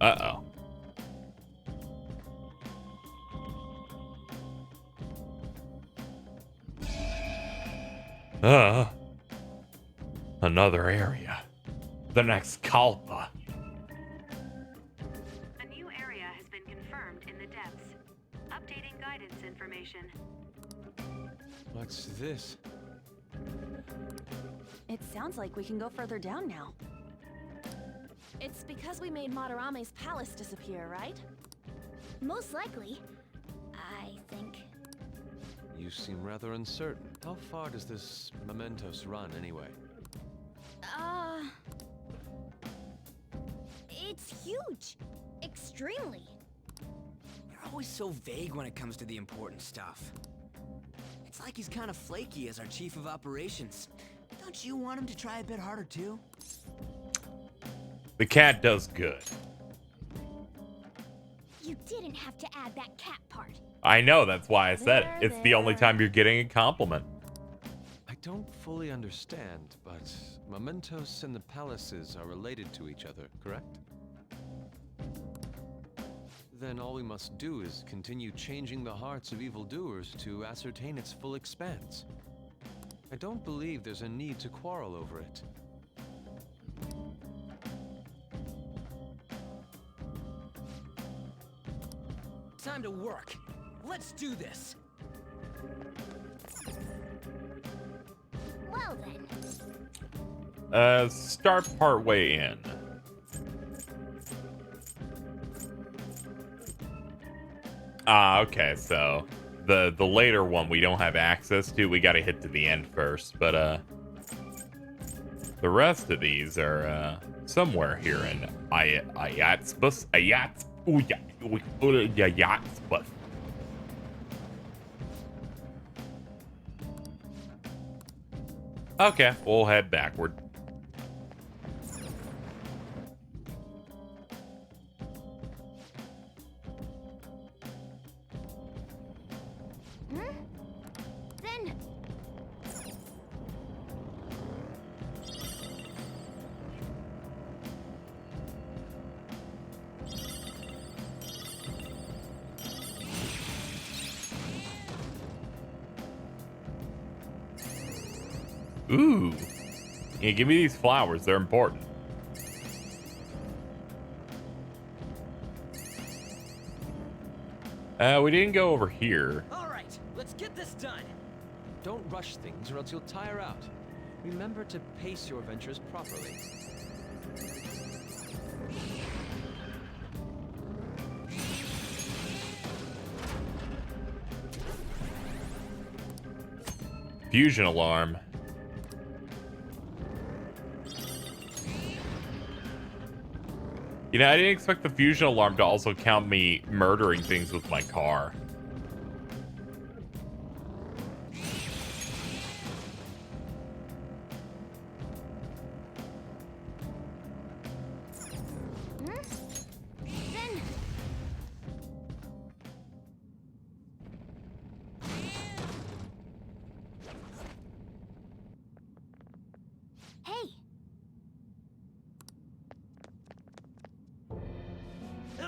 Uh-oh. Another area. The next Kalpa. A new area has been confirmed in the depths. Updating guidance information. What's this? It sounds like we can go further down now. It's because we made Madarame's palace disappear, right? Most likely, I think. You seem rather uncertain. How far does this Mementos run, anyway? It's huge. Extremely. You're always so vague when it comes to the important stuff. It's like he's kind of flaky as our chief of operations. Don't you want him to try a bit harder, too? The cat does good. You didn't have to add that cat part. I know, that's why I said it. It's the only There. time you're getting a compliment. I don't fully understand, but Mementos and the palaces are related to each other, correct? Then all we must do is continue changing the hearts of evildoers to ascertain its full expanse. I don't believe there's a need to quarrel over it. Time to work. Let's do this. Well then. Start part way in. Okay, so the later one we don't have access to. We got to hit to the end first, but the rest of these are somewhere here in Ayatsbus. Ayatsbus. Okay, we'll head backward. Then. Ooh. Yeah, give me these flowers. They're important. We didn't go over here. All right, let's get this done. Don't rush things or else you'll tire out. Remember to pace your ventures properly. Fusion alarm. You know, I didn't expect the fusion alarm to also count me murdering things with my car. Then. Hey.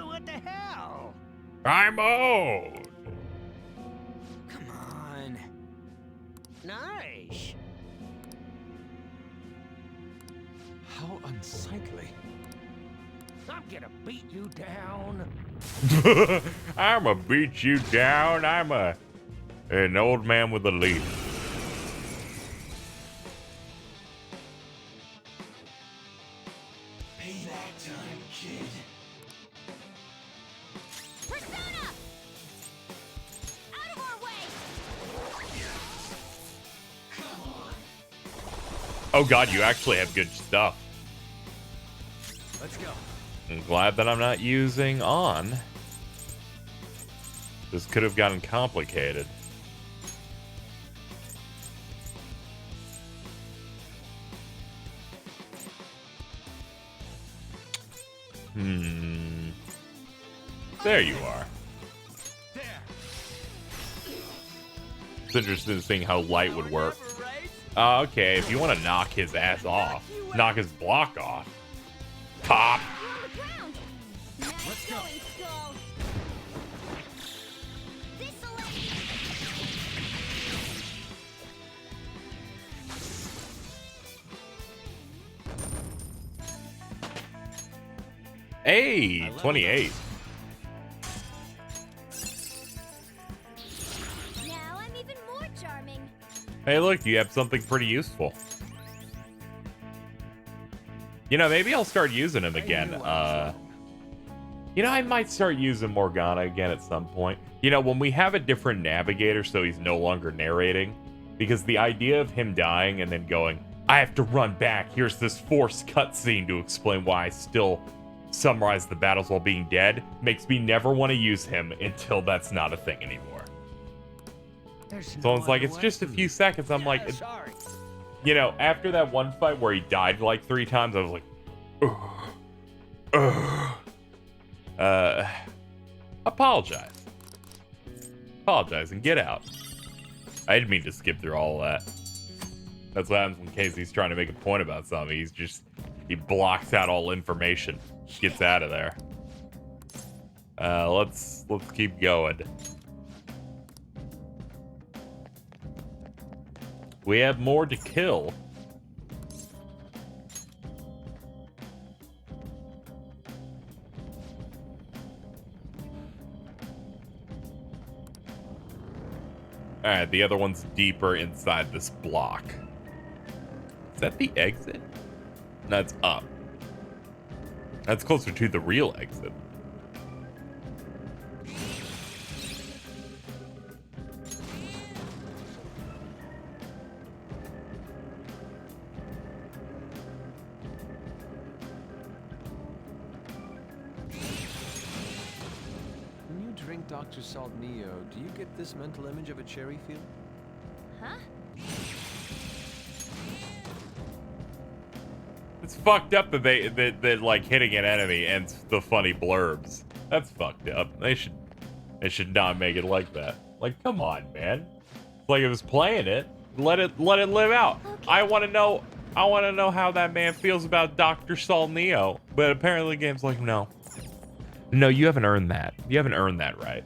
What the hell? I'm old. Come on. Nice. How unsightly. I'm gonna beat you down. I'ma beat you down. I'm an old man with a leaf. Payback time, kid. Persona! Out of our way! Oh god, you actually have good stuff. Let's go. I'm glad that I'm not using on. This could have gotten complicated. There you are. There. It's interesting seeing how light would work. Okay, if you want to knock his ass off, knock his block off. Pop! You're on the ground! Hey, 28. Now I'm even more charming. Hey, look, you have something pretty useful. You know, maybe I'll start using him again. You know, I might start using Morgana again at some point. You know, when we have a different navigator so he's no longer narrating. Because the idea of him dying and then going, I have to run back. Here's this forced cutscene to explain why I still summarize the battles while being dead, makes me never want to use him until that's not a thing anymore. So it's like, it's just a few seconds. I'm like, Sorry. you know, after that one fight where he died like 3 times, I was like, apologize. Apologize and get out. I didn't mean to skip through all of that. That's what happens when Casey's trying to make a point about something. He blocks out all information. Gets out of there. Let's keep going. We have more to kill. Alright, the other one's deeper inside this block. Is that the exit? That's up. That's closer to the real exit. When you drink Dr. Salt Neo, do you get this mental image of a cherry field? Huh? It's fucked up that that like hitting an enemy ends the funny blurbs. That's fucked up. They should not make it like that. Like, come on, man. It's like it was playing it. Let it live out. Okay. I want to know how that man feels about Dr. Salt Neo. But apparently the game's like, no. No, you haven't earned that. You haven't earned that right.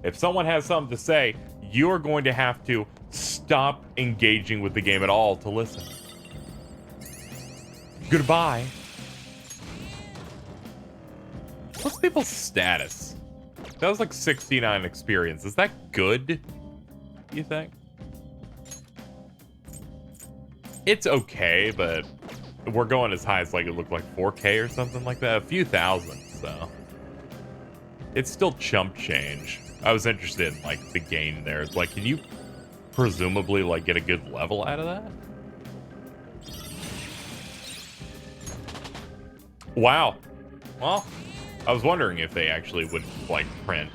If someone has something to say, you're going to have to stop engaging with the game at all to listen. Goodbye. What's people's status? That was like 69 experience. Is that good? You think? It's okay, but we're going as high as like it looked like 4K or something like that. A few thousand, so. It's still chump change. I was interested in like the gain there. It's like, can you presumably like get a good level out of that? Wow. Well, I was wondering if they actually would like print,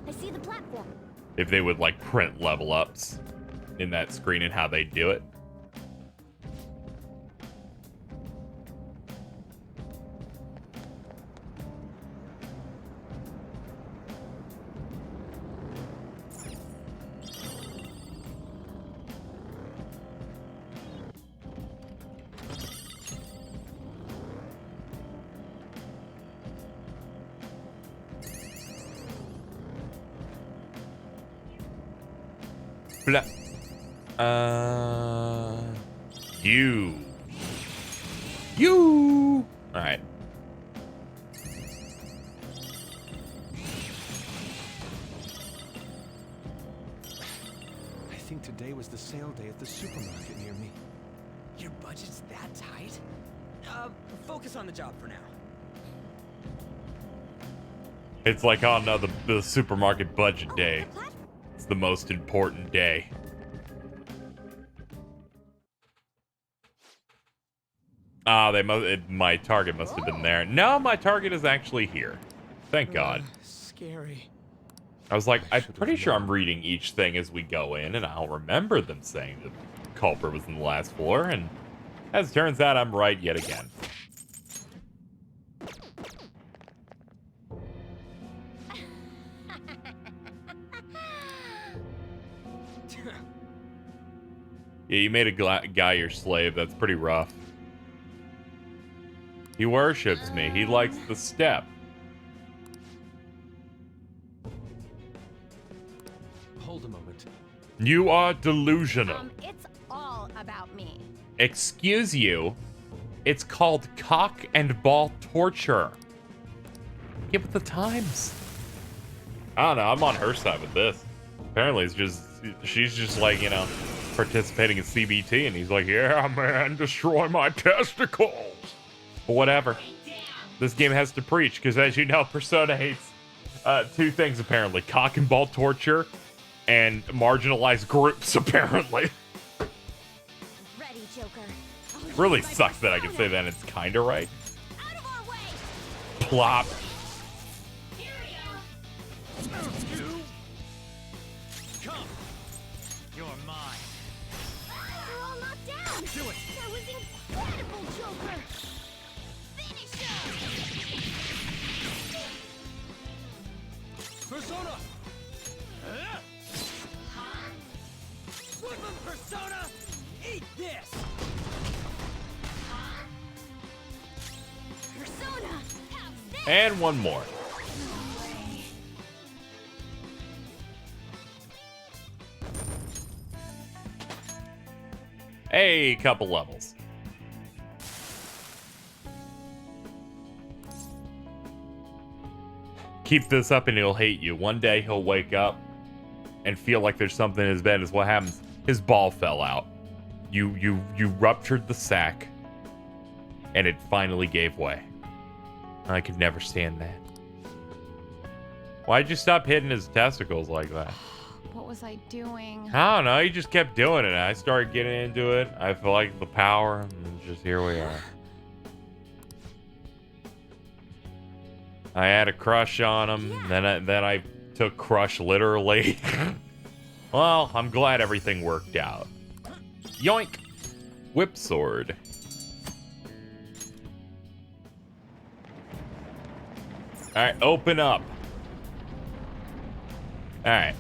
I see the platform. if they would like print level ups in that screen and how they do it. Blah. You. All right. I think today was the sale day at the supermarket near me. Your budget's that tight? Focus on the job for now. It's like, oh no, the supermarket budget day. It's the most important day. Ah, my target must have been there. No, my target is actually here. Thank God. Scary. I was like, I'm pretty sure I'm reading each thing as we go in, and I'll remember them saying the culprit was in the last floor, and as it turns out, I'm right yet again. Yeah, you made a guy your slave. That's pretty rough. He worships me. He likes the step. Hold a moment. You are delusional. It's all about me. Excuse you. It's called cock and ball torture. Get with the times. I don't know. I'm on her side with this. Apparently, she's just like, you know, participating in CBT, and he's like, yeah, man, destroy my testicles. But whatever. This game has to preach, because as you know, Persona hates two things, apparently. Cock and ball torture and marginalized groups, apparently. Ready, Joker. Really sucks that I can say that, and it's kind of right. Out of our way. Plop. Come. You're mine. They're all knocked down. Do it. That was incredible, Joker. Finish him. Persona. Flip him, Persona. Eat this. Persona. Have this. And one more. A couple levels. Keep this up and he'll hate you. One day he'll wake up and feel like there's something in his bed. Is what happens. His ball fell out. You ruptured the sac, and it finally gave way. I could never stand that. Why'd you stop hitting his testicles like that? What was I doing? I don't know. You just kept doing it. I started getting into it. I feel like the power, and just here we are. I had a crush on him. Yeah. Then I took crush literally. Well, I'm glad everything worked out. Yoink! Whip sword. Alright, open up. Alright.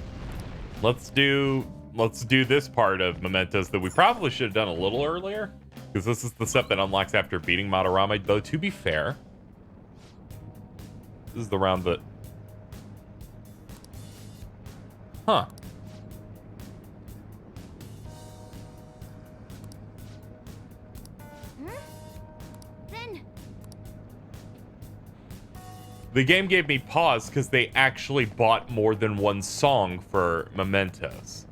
Let's do this part of Mementos that we probably should have done a little earlier. Because this is the step that unlocks after beating Madarame. Though, to be fair, this is the round that... Huh. Then The game gave me pause because they actually bought more than one song for Mementos.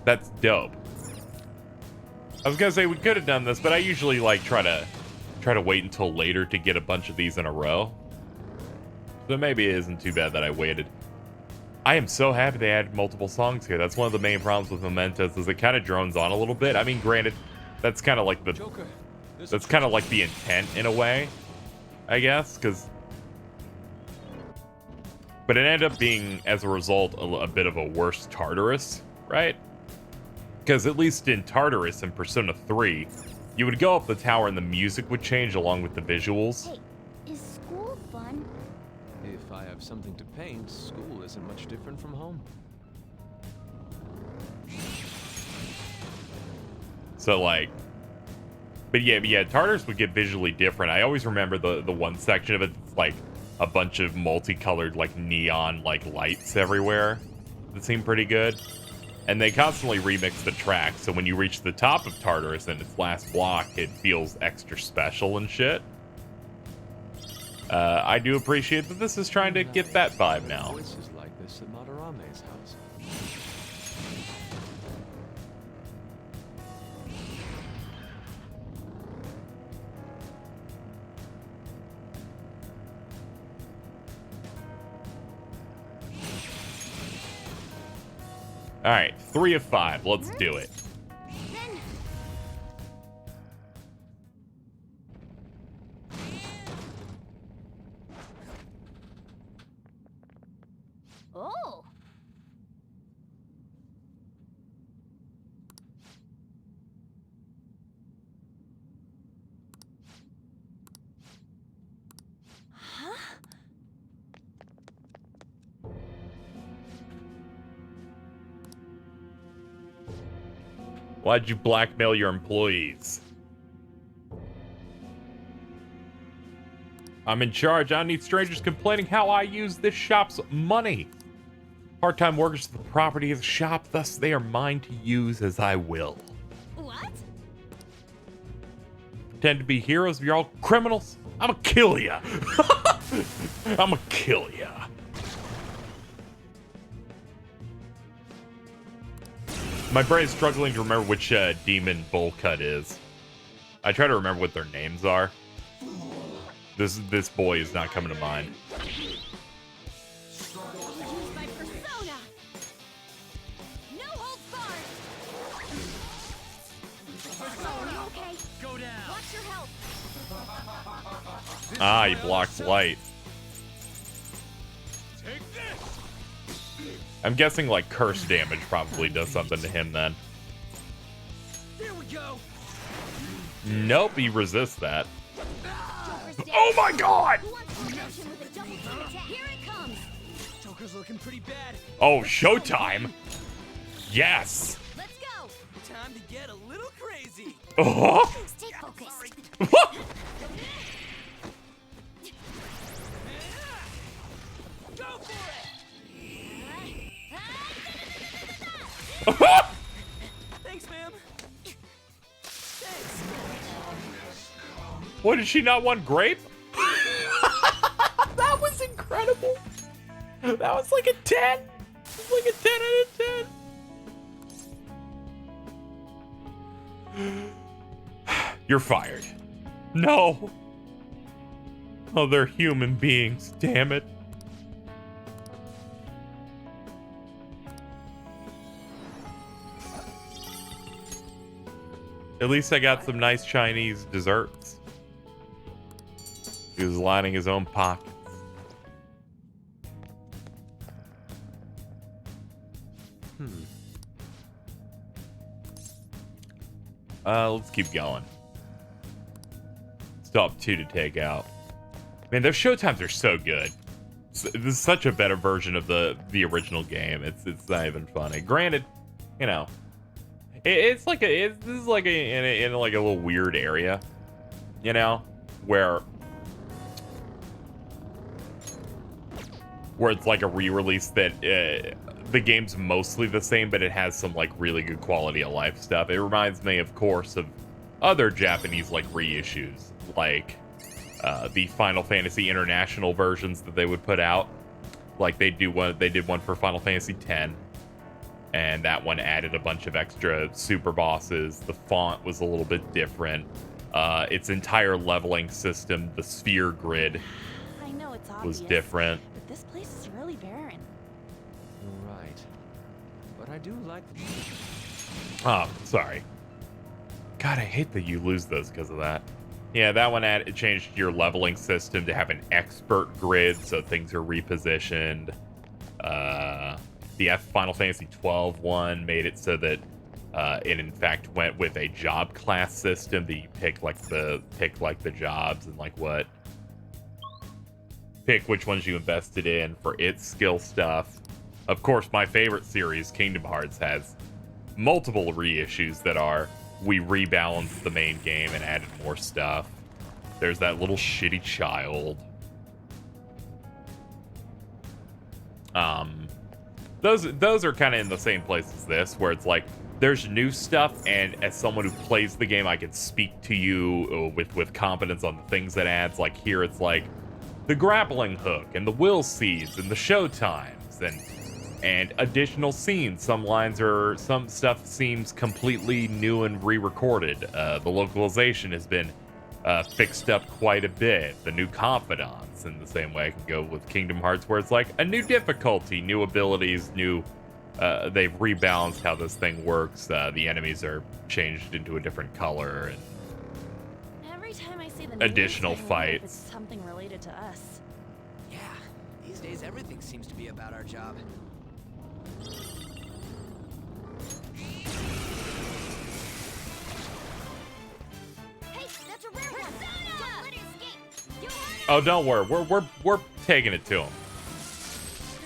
That's dope. I was gonna say we could have done this, but I usually like try to wait until later to get a bunch of these in a row. So maybe it isn't too bad that I waited. I am so happy they added multiple songs here. That's one of the main problems with Mementos is it kind of drones on a little bit. I mean, granted, that's kind of like the Joker, that's kind of like the intent in a way, I guess, but it ended up being, as a result, a bit of a worse Tartarus, right? Because at least in Tartarus in Persona 3, you would go up the tower and the music would change along with the visuals. hey, is school fun? If I have something to paint, school isn't much different from home. So like, but yeah, Tartarus would get visually different. I always remember the one section of it that's like a bunch of multicolored like neon like lights everywhere that seemed pretty good. And they constantly remix the track, so when you reach the top of Tartarus in its last block, it feels extra special and shit. I do appreciate that this is trying to get that vibe now. Voices like this at Madarame's house. All right, 3 of 5. Let's do it. Then oh, huh? Why'd you blackmail your employees? I'm in charge. I don't need strangers complaining how I use this shop's money. Part-time workers are the property of the shop, thus they are mine to use as I will. What? pretend to be heroes. You're all criminals. I'ma kill ya. I'ma kill ya. My brain's struggling to remember which demon bowl cut is. I try to remember what their names are. This boy is not coming to mind. Use my persona. No holds barred. Are you okay? Go down. Watch your health. Ah, he blocks light. Take this. I'm guessing like curse damage probably does something to him then. There we go. Nope, he resists that. Joker's down. Oh my god! Who wants to approach him with a double team attack? Here it comes. Joker's looking pretty bad. Oh, showtime! Yes! Let's go. Time to get a little crazy. Oh! Stay focused. Go for it. Thanks, ma'am. Thanks. What, did she not want grape? That was incredible. That was like a 10. It was like a 10 out of 10. You're fired. No. Oh, they're human beings, damn it. At least I got some nice Chinese desserts. He was lining his own pockets. Let's keep going. Still have 2 to take out. Man, those showtimes are so good. This is such a better version of the original game. It's not even funny. Granted, you know, this is like in like a little weird area, you know, where it's like a re-release that the game's mostly the same, but it has some like really good quality of life stuff. It reminds me, of course, of other Japanese like reissues, like the Final Fantasy International versions that they would put out. Like they did one for Final Fantasy X, and that one added a bunch of extra super bosses. The font was a little bit different. Its entire leveling system, the sphere grid, I know it's obvious, was different. but this place is really barren. Right. But I do like. Oh, sorry. God, I hate that you lose those because of that. Yeah, that one it changed your leveling system to have an expert grid, so things are repositioned. The Final Fantasy 12 one made it so that it in fact went with a job class system that you pick like the jobs and like what pick which ones you invested in for its skill stuff. Of course, my favorite series, Kingdom Hearts, has multiple reissues that are we rebalanced the main game and added more stuff. There's that little shitty child. Those are kind of in the same place as this, where it's like there's new stuff, and as someone who plays the game, I can speak to you with confidence on the things that adds. Like here, it's like the grappling hook and the will seeds and the show times and additional scenes. Some stuff seems completely new and re-recorded. The localization has been fixed up quite a bit. The new confidants, in the same way I can go with Kingdom Hearts, where it's like a new difficulty, new abilities, new. They've rebalanced how this thing works. The enemies are changed into a different color, and Every time I see the Additional news, I wonder if fights. it's something related to us. Yeah, these days everything seems to be about our job. Hey, that's a rare one. Don't let it escape. You want it? oh, don't worry, we're taking it to him.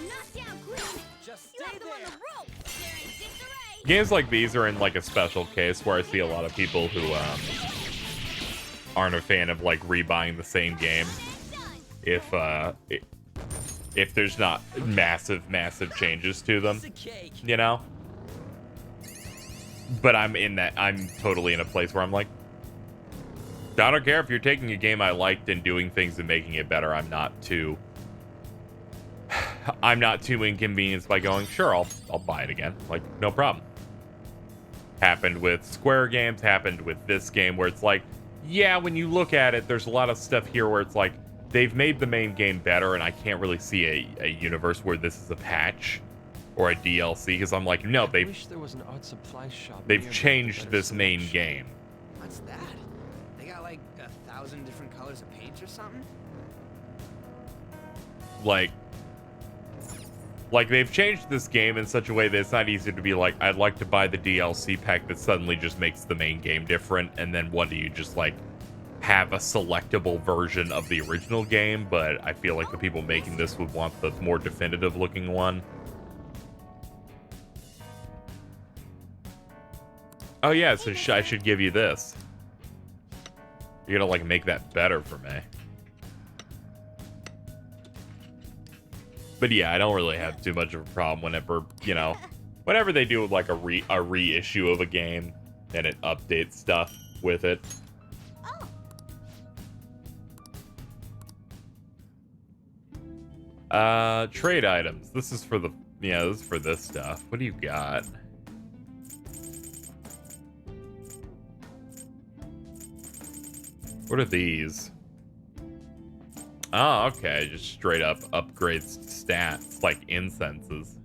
You're not down, Queen. Just You stay have them on there. the rope. They're in disarray. Games like these are in like a special case where I see a lot of people who aren't a fan of like rebuying the same game Done. if there's not massive changes to them, Piece of cake. you know. But I'm totally in a place where I'm like, I don't care if you're taking a game I liked and doing things and making it better. I'm not too inconvenienced by going, sure, I'll buy it again. Like, no problem. Happened with Square games, happened with this game, where it's like, yeah, when you look at it, there's a lot of stuff here where it's like, they've made the main game better, and I can't really see a universe where this is a patch or a DLC, because I'm like, no, I they've wish there was an art supply shop they've nearby with changed better this main selection. game. What's that? They got like 1,000 different colors of paint or something? Like they've changed this game in such a way that it's not easy to be like, I'd like to buy the DLC pack that suddenly just makes the main game different, and then what do you just like have a selectable version of the original game? But I feel like the people making this would want the more definitive looking one. Oh yeah, so I should give you this. You're gonna like make that better for me. But yeah, I don't really have too much of a problem whenever, you know, whenever they do like a reissue of a game and it updates stuff with it. Trade items. This is for the, yeah, this is for this stuff. What do you got? What are these? Oh, okay. Just straight up upgrades stats, like incenses.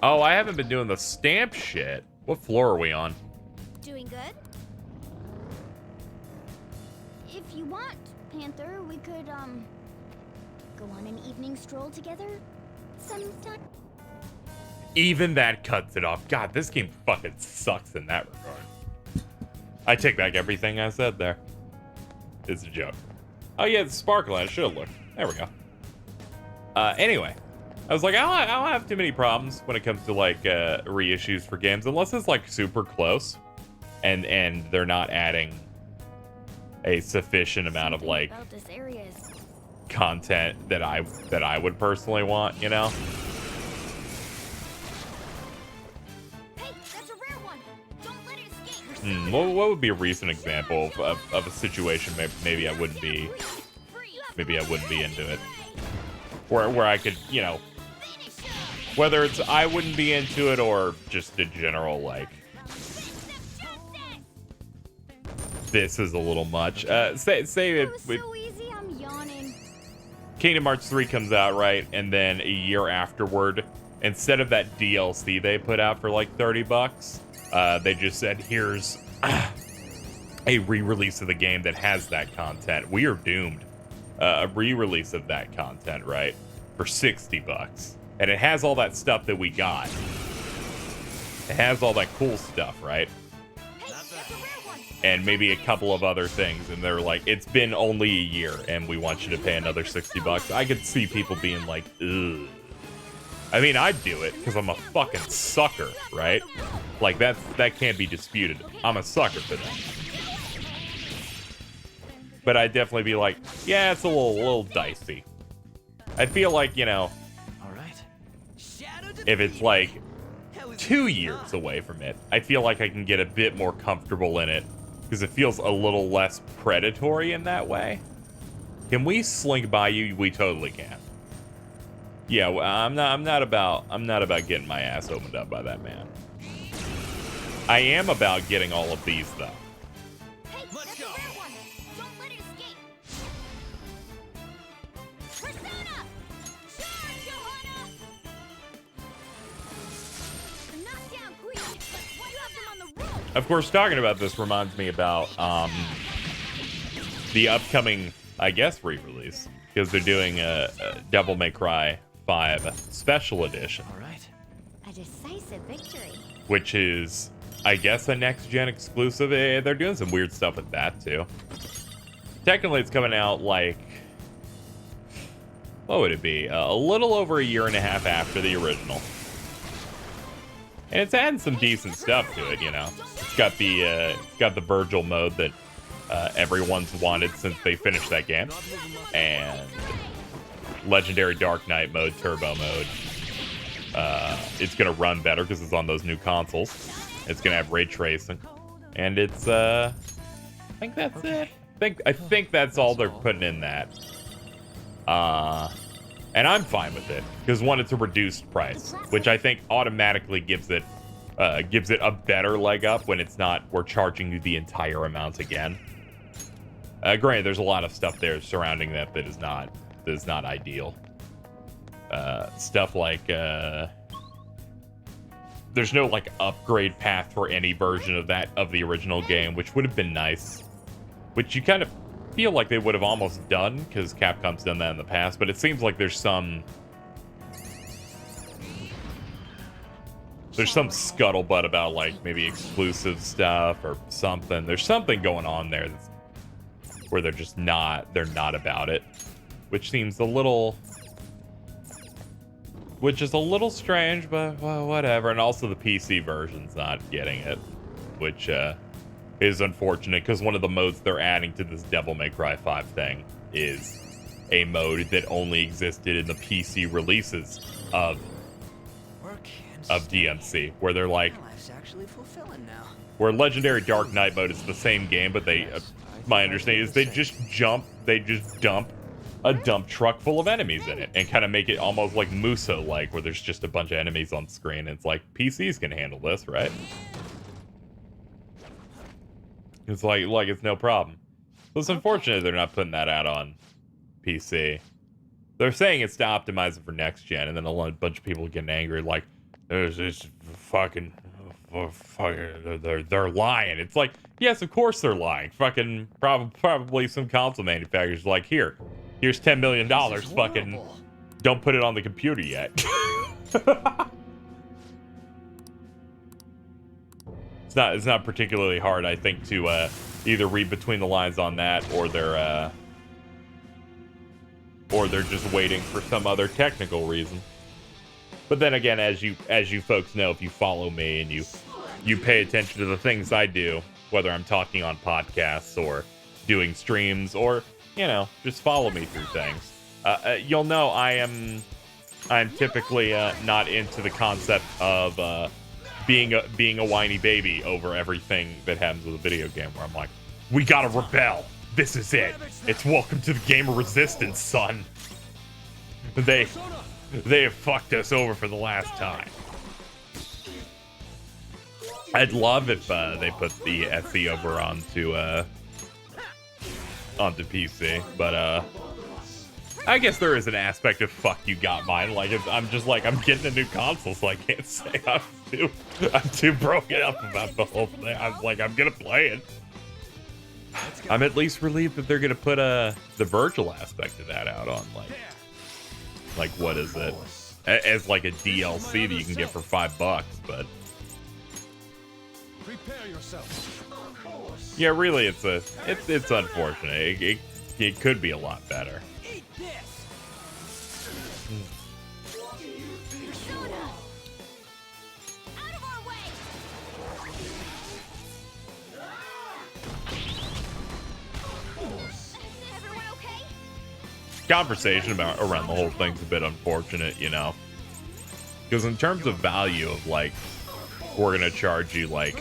Oh, I haven't been doing the stamp shit. What floor are we on? Doing good? If you want, Panther, we could, go on an evening stroll together sometime. Even that cuts it off. God, this game fucking sucks in that regard. I take back everything I said there. It's a joke. Oh yeah, it's sparkling. I should have looked. There we go. Anyway, I was like, I don't have too many problems when it comes to like reissues for games, unless it's like super close, and they're not adding a sufficient amount of like About this area is content that I would personally want, you know. Hey, that's a rare one. Don't let it escape. What would be a recent example of a situation maybe I wouldn't be into it, where I could, you know, whether it's I wouldn't be into it or just a general like this is a little much. Say It was it so easy, I'm yawning. Kingdom Hearts 3 comes out, right? And then a year afterward, instead of that DLC they put out for like $30, they just said, here's a re-release of the game that has that content. We are doomed. A re-release of that content, right? For $60. And it has all that stuff that we got. It has all that cool stuff, right? Hey, that's a rare one. And maybe a couple of other things, and they're like, it's been only a year and we want you to pay another $60. I could see people being like, ugh. I mean, I'd do it because I'm a fucking sucker, right? Like that can't be disputed. I'm a sucker for that. But I'd definitely be like, yeah, it's a little dicey. I feel like, you know, All right. Shadow if it's like How is 2 this years not? away from it, I feel like I can get a bit more comfortable in it because it feels a little less predatory in that way. Can we slink by you? We totally can. Yeah, well, I'm not about getting my ass opened up by that man. I am about getting all of these though. Hey, Let's that's go. a rare one. Don't let it escape. Persona! Charge, Johanna! The knockdown queen. Why you have them on the rope? Of course, talking about this reminds me about the upcoming, I guess, re-release because they're doing a Devil May Cry 5 Special Edition, All right. A decisive victory. which is, I guess, a next-gen exclusive. They're doing some weird stuff with that, too. Technically, it's coming out, like, what would it be? A little over a year and a half after the original. And it's adding some decent stuff to it, you know. It's got the Virgil mode that everyone's wanted since they finished that game. And Legendary Dark Knight mode, Turbo mode. It's gonna run better because it's on those new consoles. It's gonna have ray tracing, and it's I think that's it. I think that's all they're putting in that. And I'm fine with it because one, it's a reduced price, which I think automatically gives it a better leg up when it's not we're charging you the entire amount again. Granted, there's a lot of stuff there surrounding that is not ideal. Stuff like there's no like upgrade path for any version of the original game, which would have been nice. Which you kind of feel like they would have almost done because Capcom's done that in the past, but it seems like there's some scuttlebutt about like maybe exclusive stuff or something. There's something going on there where they're not about it, which seems a little strange, but well, whatever. And also the PC version's not getting it, which is unfortunate because one of the modes they're adding to this Devil May Cry 5 thing is a mode that only existed in the PC releases of DMC, where they're like, Life's actually fulfilling now. where Legendary Dark Knight mode is the same game, but they, my understanding is they just dump a dump truck full of enemies in it and kind of make it almost like Muso-like, where there's just a bunch of enemies on screen. It's like, PCs can handle this, right? It's like it's no problem. So it's unfortunate they're not putting that out on PC. They're saying it's to optimize it for next gen, and then a bunch of people getting angry, like, there's this fucking, they're lying. It's like, yes, of course they're lying. Fucking probably some console manufacturers like, here's $10 million. Fucking don't put it on the computer yet. It's not particularly hard, I think, to either read between the lines on that, or they're just waiting for some other technical reason. But then again, as you folks know, if you follow me and you pay attention to the things I do, whether I'm talking on podcasts or doing streams, or just follow me through things, you'll know I'm typically not into the concept of being a whiny baby over everything that happens with a video game, where I'm like, we gotta rebel. This is it. It's welcome to the game of resistance, son. They have fucked us over for the last time. I'd love if they put the SE over onto PC, but I guess there is an aspect of fuck you got mine. Like, I'm just like, I'm getting a new console, so I can't say I'm too broken up about the whole thing. I'm like, I'm gonna play it. I'm at least relieved that they're gonna put the virtual aspect of that out on like what is it, as like a DLC that you can get for $5, but Prepare yourself. yeah, really, it's unfortunate. It could be a lot better. Eat this. Out of our way! Everyone okay? Conversation around the whole thing's a bit unfortunate, because in terms of value of like, we're gonna charge you like,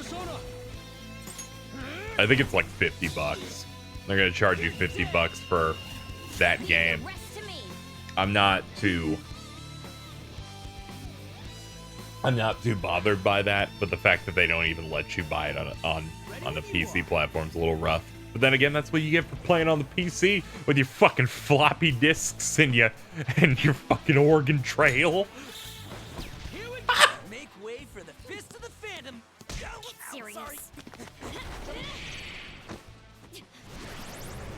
I think it's like $50. They're gonna charge you $50 for that game. Rest to me. I'm not too bothered by that, but the fact that they don't even let you buy it on the PC platform is a little rough. But then again, that's what you get for playing on the PC with your fucking floppy disks and your fucking Oregon Trail. Here we go. Make way for the fist of the Phantom. Serious. Sorry.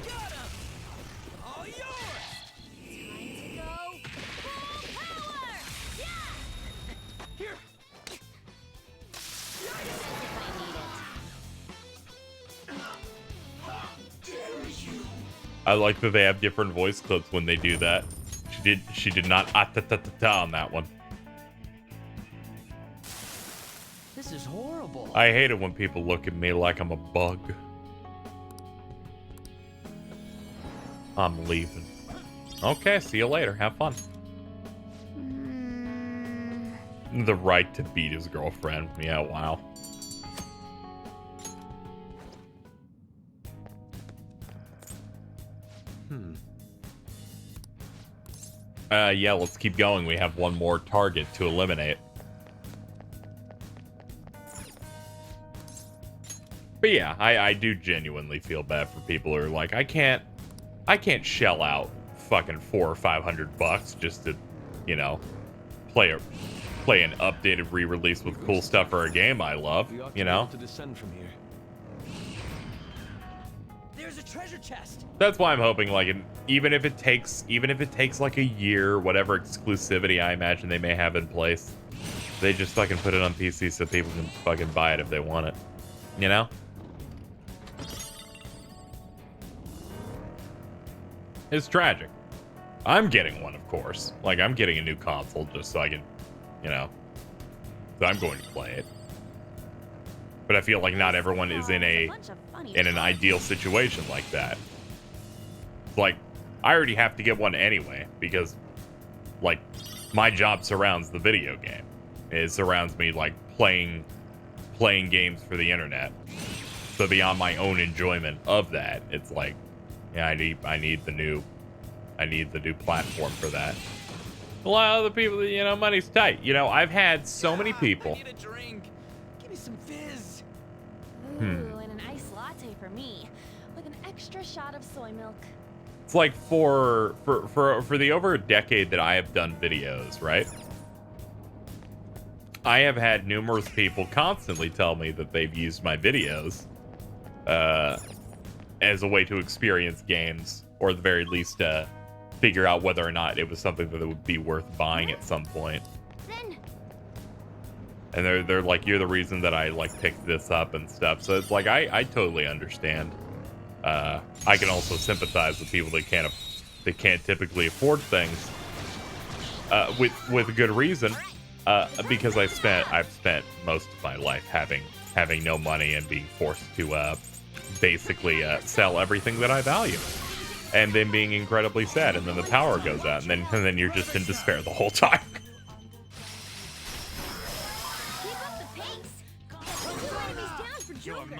Got him. All yours. Time to go full power! Yeah! Here. I like that they have different voice clips when they do that. She did not ah-ta-ta-ta-ta on that one. This is horrible. I hate it when people look at me like I'm a bug. I'm leaving. Okay, see you later. Have fun. The right to beat his girlfriend. Yeah, wow. Yeah, let's keep going. We have one more target to eliminate. But yeah, I do genuinely feel bad for people who are like, I can't shell out fucking $400 or $500 just to, you know, play an updated re-release with cool stuff for a game I love, We ought you to be know? able to descend from here. There's a treasure chest. That's why I'm hoping, like, even if it takes like a year, whatever exclusivity I imagine they may have in place, they just fucking put it on PC so people can fucking buy it if they want it, you know? It's tragic. I'm getting one, of course. Like, I'm getting a new console just so I can, you know, so I'm going to play it. But I feel like not everyone is in an ideal situation like that. It's like, I already have to get one anyway because, like, my job surrounds the video game. It surrounds me, like, playing games for the internet. So beyond my own enjoyment of that, it's like, yeah, I need the new platform for that. A lot of other people, you know, money's tight. You know, I've had so many people. I need a drink. Give me some fizz. Ooh, and an iced latte for me, with an extra shot of soy milk. It's like for the over a decade that I have done videos, right? I have had numerous people constantly tell me that they've used my videos as a way to experience games, or at the very least figure out whether or not it was something that would be worth buying at some point. And they're like, you're the reason that I like picked this up and stuff. So it's like I totally understand. I can also sympathize with people that can't typically afford things with good reason, because I've spent most of my life having no money and being forced to basically sell everything that I value, and then being incredibly sad, and then the power goes out, and then you're just in despair the whole time. Keep up the pace. Put 2 enemies down for Joker.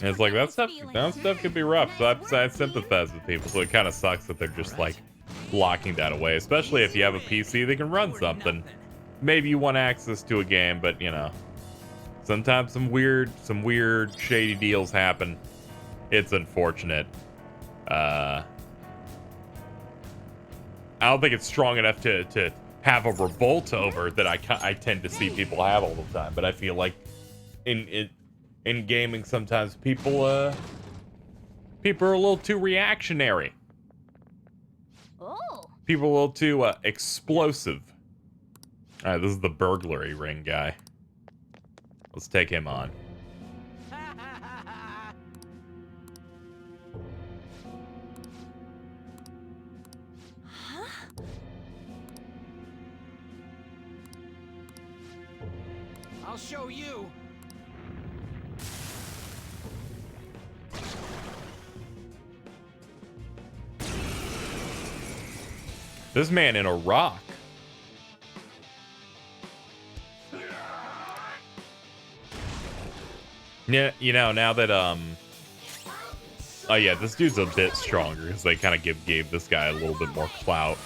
And it's like that stuff could be rough. So I sympathize with people. So it kind of sucks that they're just like locking that away, especially if you have a PC that can run something. Maybe you want access to a game, but you know, sometimes some weird shady deals happen. It's unfortunate. I don't think it's strong enough to have a revolt over that I tend to see people have all the time. But I feel like in gaming sometimes people are a little too reactionary. Oh. People are a little too explosive. All right, this is the burglary ring guy. Let's take him on. I'll show you. This man in a rock. Yeah, you know, now that oh yeah, this dude's a bit stronger because they kind of gave this guy a little bit more clout.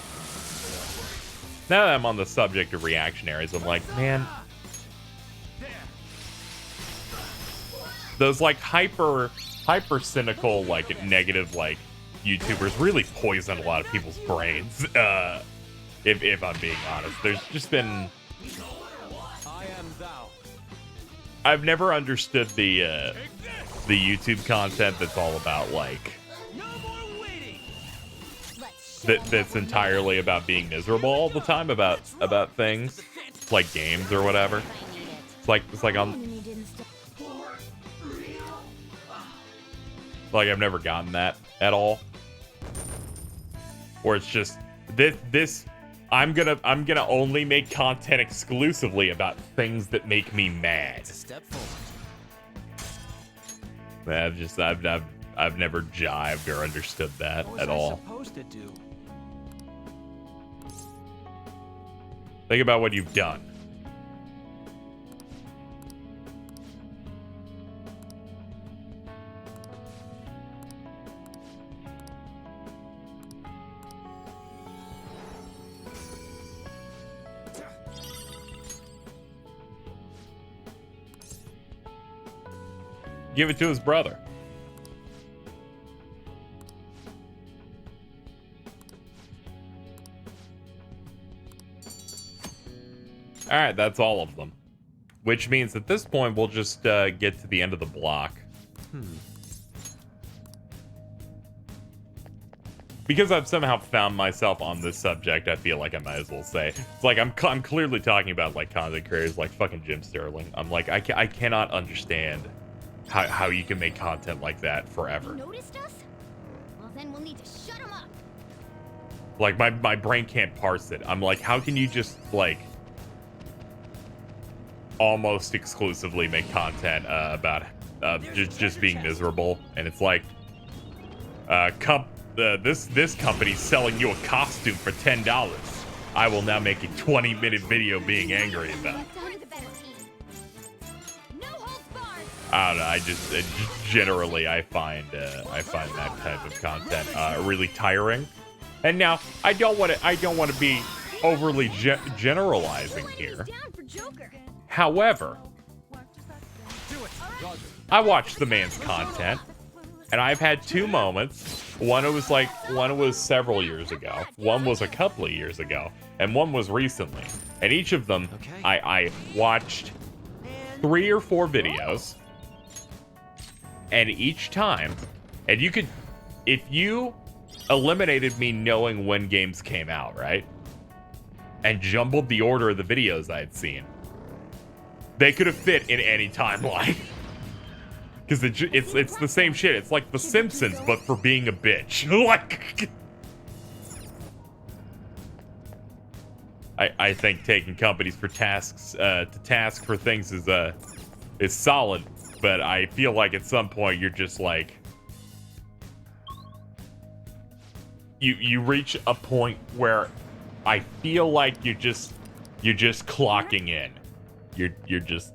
Now that I'm on the subject of reactionaries, I'm like, man, those like hyper cynical, like negative, like YouTubers really poison a lot of people's brains. If I'm being honest, there's just been. I am thou. I've never understood the YouTube content that's all about like No more waiting. that's entirely about being miserable all the time about things like games or whatever. It's like on. Enemy didn't stop. Like I've never gotten that at all. Or it's just this I'm gonna only make content exclusively about things that make me mad. It's a step forward. I've never jived or understood that What was at I all. supposed to do? Think about what you've done. Give it to his brother. All right, that's all of them. Which means at this point, we'll just get to the end of the block. Because I've somehow found myself on this subject, I feel like I might as well say. It's like I'm clearly talking about like content creators like fucking Jim Sterling. I'm like, I cannot understand how you can make content like that forever. You noticed us? Well, then we'll need to shut him up. Like, my brain can't parse it. I'm like, how can you just, like, almost exclusively make content about just being miserable? And it's like, this company's selling you a costume for $10. I will now make a 20-minute video being angry about it. I don't know. I just generally I find that type of content really tiring. And now I don't want to be overly generalizing here. However, I watched the man's content, and I've had two moments. One was several years ago. One was a couple of years ago, and one was recently. And each of them, I watched 3 or 4 videos. And each time, and you could, if you eliminated me knowing when games came out, right? And jumbled the order of the videos I had seen, they could have fit in any timeline. Because it's the same shit. It's like The Simpsons, but for being a bitch. Like, I think taking companies for tasks to task for things is solid. But I feel like at some point you're just like, you reach a point where I feel like you're just clocking in. You're just,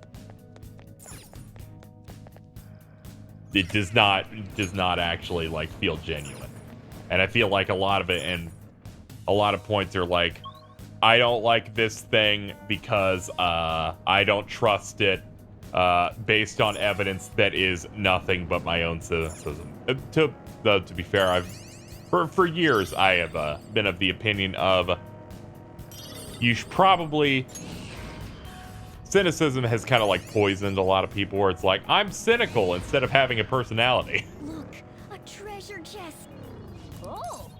it does not actually like feel genuine. And I feel like a lot of it, and a lot of points are like, I don't like this thing because I don't trust it. Based on evidence that is nothing but my own cynicism. To be fair, for years I have been of the opinion of you should probably, cynicism has kind of like poisoned a lot of people, where it's like, I'm cynical instead of having a personality. Look, a treasure chest. Oh.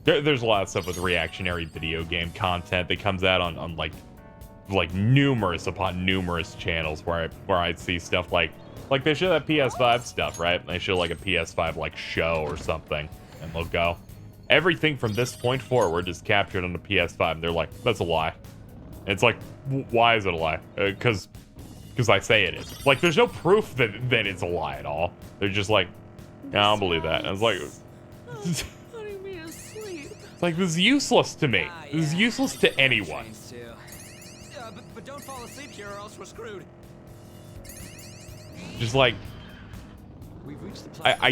There's a lot of stuff with reactionary video game content that comes out on like numerous upon numerous channels where I'd see stuff like they show that PS5 stuff, right? They show like a PS5 like show or something, and they'll go, everything from this point forward is captured on the PS5. And they're like, that's a lie. And it's like, why is it a lie? Because I say it is. Like, there's no proof that it's a lie at all. They're just like, yeah, I don't believe that. And it's like, it's like, this is useless to me. This is useless to anyone. But don't fall asleep here or else we're screwed. Just like, We've reached the I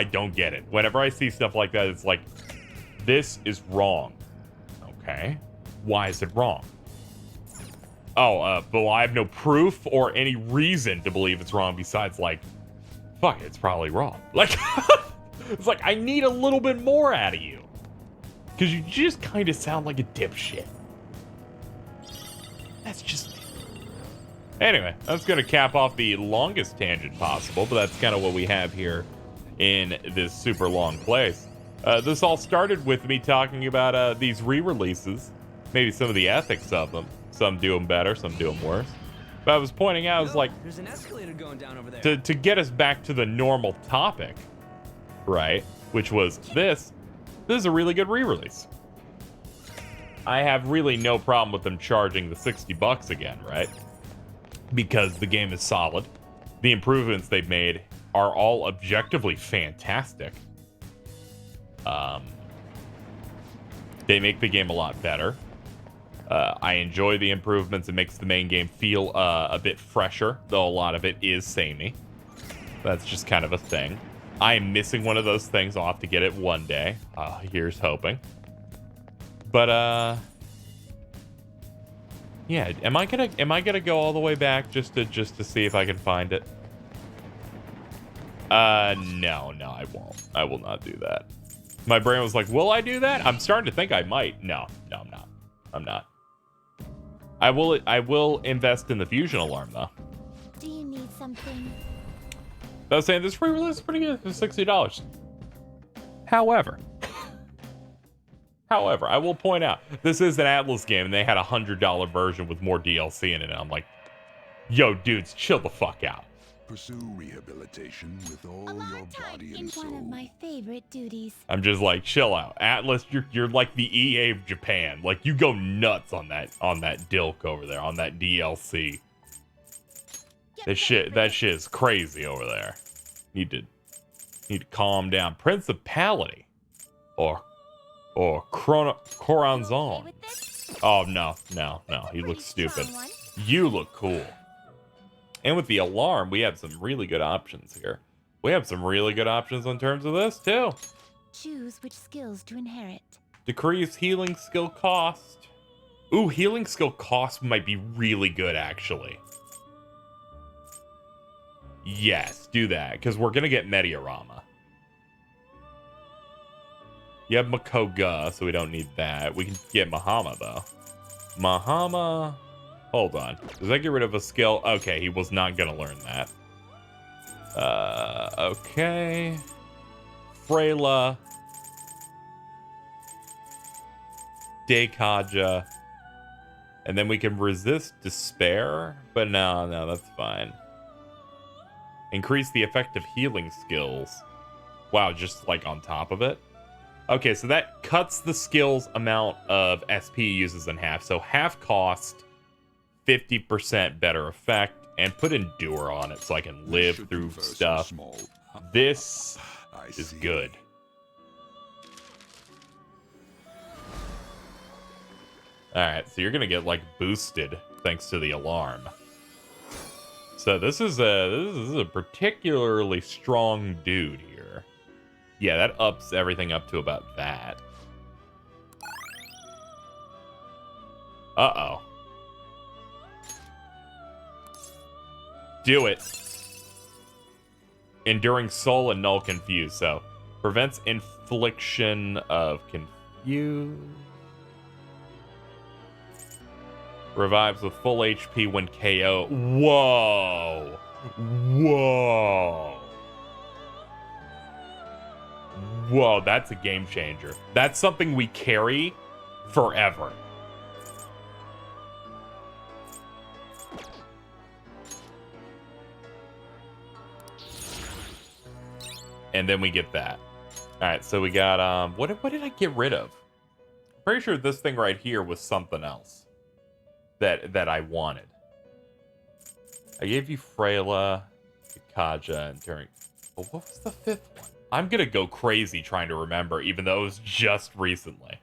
don't get it. Whenever I see stuff like that, it's like, this is wrong. Okay. Why is it wrong? Oh, but I have no proof or any reason to believe it's wrong besides, like, fuck it, it's probably wrong. Like, it's like, I need a little bit more out of you. Because you just kind of sound like a dipshit. That's just me. Anyway, that's going to cap off the longest tangent possible, but that's kind of what we have here in this super long place. This all started with me talking about these re-releases, maybe some of the ethics of them. Some do them better, some do them worse. But I was pointing out, I was like, there's an escalator going down over there. to get us back to the normal topic, right? Which was this is a really good re-release. I have really no problem with them charging the $60 again, right? Because the game is solid. The improvements they've made are all objectively fantastic. They make the game a lot better. I enjoy the improvements. It makes the main game feel a bit fresher, though a lot of it is samey. That's just kind of a thing. I am missing one of those things. I'll have to get it one day. Here's hoping. But yeah, am I gonna go all the way back just to see if I can find it? No, I won't. I will not do that. My brain was like, will I do that? I'm starting to think I might. No, I'm not. I'm not. I will invest in the fusion alarm though. Do you need something? I was saying this pre-release is pretty good for $60. However, I will point out this is an Atlas game and they had a $100 version with more DLC in it. And I'm like, yo, dudes, chill the fuck out. Pursue rehabilitation with all A lot your of time body in and soul. one of my favorite duties. I'm just like, chill out. Atlas, you're like the EA of Japan. Like you go nuts on that dilk over there, on that DLC. That shit is crazy over there. Need to calm down. Principality. Or Corazon. Oh no. He looks stupid. You look cool. And with the alarm, we have some really good options here. We have some really good options in terms of this, too. Choose which skills to inherit. Decrease healing skill cost. Ooh, healing skill cost might be really good, actually. Yes, do that, because we're going to get Mediorama. You have Makoga, so we don't need that. We can get Mahama, though. Mahama... Hold on. Does that get rid of a skill? Okay, he was not going to learn that. Okay. Freyla. Dekaja. And then we can resist despair. But no, that's fine. Increase the effect of healing skills. Wow, just like on top of it. Okay, so that cuts the skills amount of SP uses in half. So half cost... 50% better effect, and put Endure on it so I can live through stuff. This is good. Alright, so you're gonna get like boosted thanks to the alarm. So this is a particularly strong dude here. Yeah, that ups everything up to about that. Uh-oh. Do it. Enduring Soul and Null Confuse. So, prevents infliction of confuse. Revives with full HP when KO. Whoa. Whoa, that's a game changer. That's something we carry forever. And then we get that. All right, so we got what did I get rid of? Pretty sure this thing right here was something else that I wanted. I gave you Freyla, Kaja, and Turing. But what was the fifth one? I'm gonna go crazy trying to remember, even though it was just recently.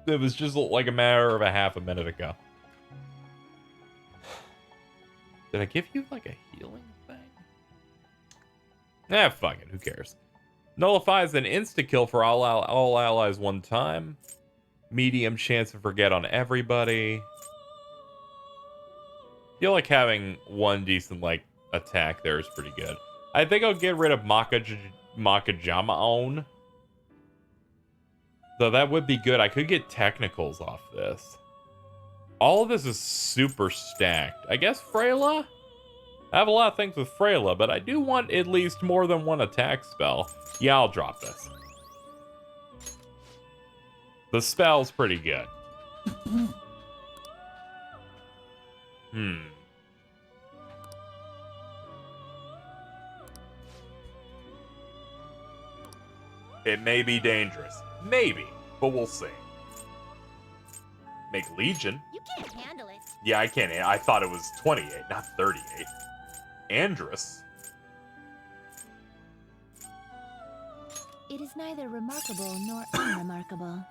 It was just like a matter of a half a minute ago. Did I give you like a healing thing? Fuck it. Who cares? Nullifies an insta-kill for all allies one time. Medium chance to forget on everybody. Feel like having one decent, like, attack there is pretty good. I think I'll get rid of Makajama-on. Though that would be good. I could get technicals off this. All of this is super stacked. I guess Freyla? I have a lot of things with Freyla, but I do want at least more than one attack spell. Yeah, I'll drop this. The spell's pretty good. It may be dangerous. Maybe, but we'll see. Make Legion. You can't handle it. Yeah, I can't. I thought it was 28, not 38. Andrus. It is neither remarkable nor unremarkable.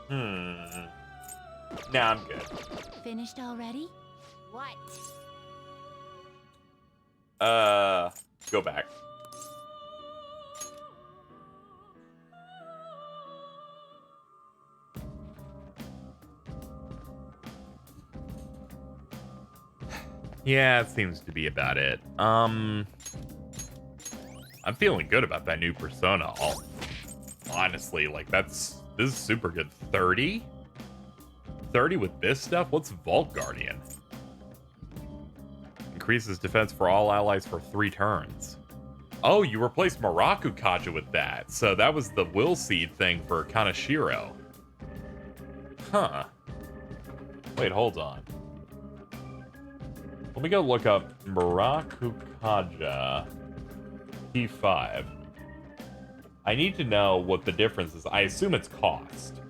Nah, I'm good. Finished already? What? Go back. Yeah, it seems to be about it. I'm feeling good about that new persona. Honestly, like this is super good. 30? 30 with this stuff? What's Vault Guardian? Increases defense for all allies for 3 turns. Oh, you replaced Maraku Kaja with that. So that was the Will Seed thing for Kanashiro. Huh. Wait, hold on. Let me go look up Maraku Kaja P5. I need to know what the difference is. I assume it's cost.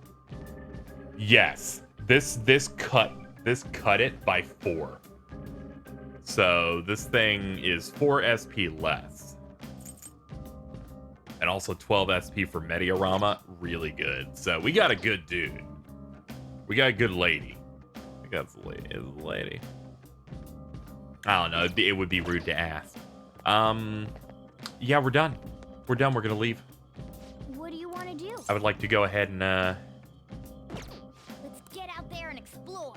Yes. This cut it by 4. So this thing is 4 SP less. And also 12 SP for Mediarama. Really good. So we got a good dude. We got a good lady. I think that's the lady. Is the lady. I don't know. It would be rude to ask. Yeah, we're done. We're done. We're gonna leave. What do you want to do? I would like to go ahead and Let's get out there and explore.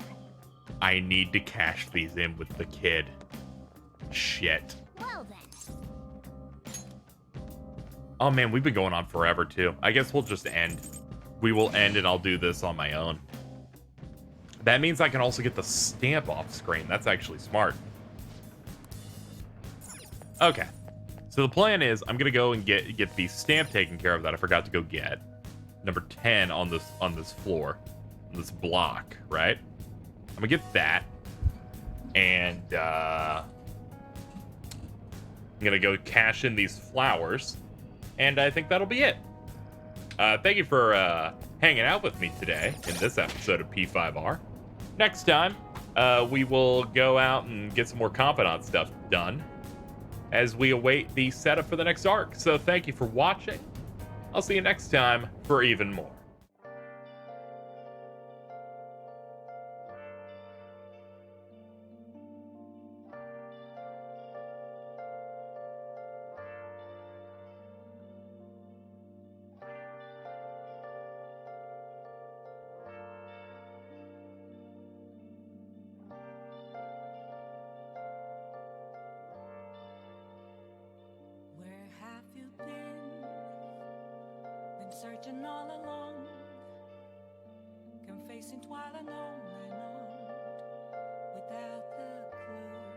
I need to cash these in with the kid. Shit. Well then. Oh man, we've been going on forever too. I guess we'll just end. We will end and I'll do this on my own. That means I can also get the stamp off screen. That's actually smart. Okay. So the plan is I'm gonna go and get the stamp taken care of that I forgot to go get. Number 10 on this floor. On this block, right? I'm gonna get that. And I'm gonna go cash in these flowers. And I think that'll be it. Thank you for hanging out with me today in this episode of P5R. Next time, we will go out and get some more Confidant stuff done as we await the setup for the next arc. So thank you for watching. I'll see you next time for even more. Where have you been? Been searching all along, confessing while alone and on, without the clue,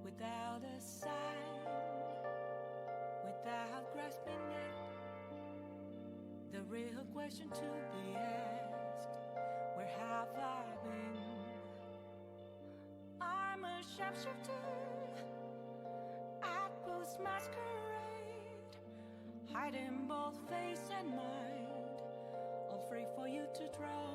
without a sign, without grasping it. The real question to be asked: where have I been? I'm a sharpshooter at Post Masquerade, hiding both face and mind, all free for you to draw.